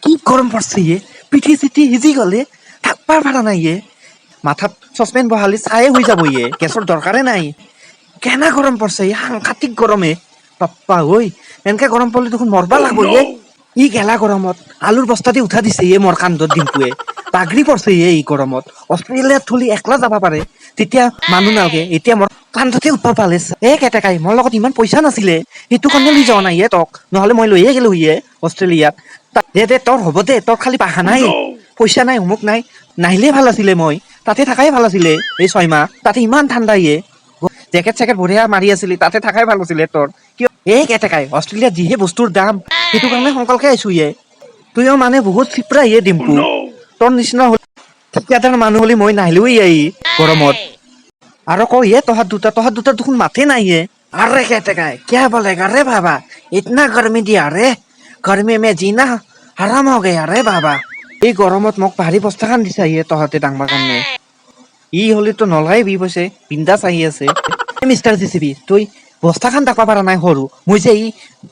কি গৰম পড়ছে ইয়ে পিঠি চিঠি সিজি গলে থাকবার ভাড়া নাই ইয়ে মাথাত চচপেন বহালি চায়ে হৈ যাব ইয়ে গেছৰ দৰকাৰে নাই কেনা গৰম পড়ছে ইয়ে সাংঘাতিক গৰমে পাপ্পা ঐ এনেকে গৰম পড়লে দেখোন মৰবা লাগব ইয়ে ই গেলা গৰমত আলুৰ বস্তা দি উঠা দিছে ইয়ে মোৰ কান্ধত ডিম্পুৱে পাগৰি পড়ছে ইয়ে এই গৰমত অষ্ট্ৰেলিয়াত থলি একলা যাব পাৰে তেতিয়া মানুহ নালাগে এতিয়া মোৰ কান্ধতে উঠবা পালে কেটেকাই মোৰ লগত ইমান পইচা নাছিলে সেইটো কাৰণে লৈ যোৱা নাই ইয়ে তক নহলে মই লৈয়ে গেলো ইয়ে অষ্ট্ৰেলিয়াত দে তোৰ হ'ব দে তোৰ খালি বাহা নাই পইচা নাই অমুক নাই নাহিলে ভাল আছিলে মই তাতে থাকাই ভাল আছিলে এই 6 মাহ তাতে ইমান ঠাণ্ডা ইয়ে জেকেট চেকেট বঢ়িয়া মাৰি আছিলি তাতে থাকাই ভাল আছিলে তোৰ কিয় কেটেকাই অষ্ট্ৰেলিয়াত যিহে বস্তুৰ দাম সেইটো কাৰণে সংকলকে আহিছো ইয়ে তুইও মানে বহুত চিপৰা ইয়ে ডিম্পু তোৰ নিচিনা ঠিকাদাৰ মানুহ হলি মই নাহিলোই এই গৰমত আৰু ক ইয়ে তহাত দুটা দেখোন মাতে নাই ইয়ে अरे कहते क्या बोलेगा रे बाबा इतना गर्मी दिया रे गर्मी में जीना हराम हो गया रे बाबा এই গৰমত মোক ভাৰী বস্তা খান দিছে ইয়ে তহঁতে ডাঙৰ কাৰণে ই হলিতো নলাই বি পইছে বিন্দাছ আহি আছে মিষ্টাৰ জিচিবি তই বস্তা খান দাকবা পাৰা নাই সৰু মই যে ই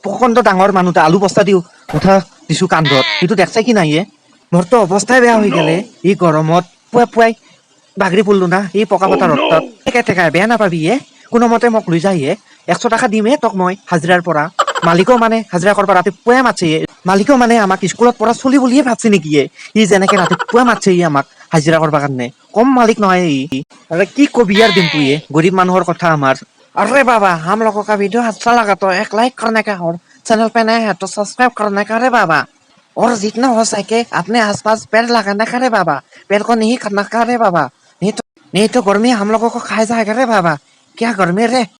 প্ৰকণ্ড ডাঙৰ মানুহটা আলু বস্তা দিও উঠা দিছো কান্ধত সেইটো দেখছে কি নাই মোৰতো অৱস্থাই বেয়া হৈ গেলে এই গৰমত পুৱাই বাগৰি পৰলো না এই পকা পতা ৰক্তত টেকাই বেয়া নাপাবি কোনোমতে মোক লৈ যায় 100 টাকা দিমে তোক মই হাজিৰাৰ পৰা মালিকও মানে হাজিৰা কৰবা ৰাতিপুৱাই মাতছে মালিকও মানে আমাক স্কুলত পঢ়া চলি বুলিয়ে ভাবছে নেকি ই যেনেকে ৰাতিপুৱাই মাতছে আমাক হাজিৰা কৰবা কাৰণে কম মালিক নহয় ই আৰে কি কবি यार ডিম্পু গरीब মানুহৰ কথা আমাৰ अरे बाबा हम लोगों का वीडियो अच्छा लगा तो एक लाइक करने का और चैनल पे नए हैं तो सब्सक्राइब करने का रे बाबा और जितना हो सके अपने आसपास पेड़ लगाने का रे बाबा पेड़ को नहीं करना का रे बाबा नहीं तो गर्मी हम लोगों को खा जाएगा रे बाबा क्या गर्मी रे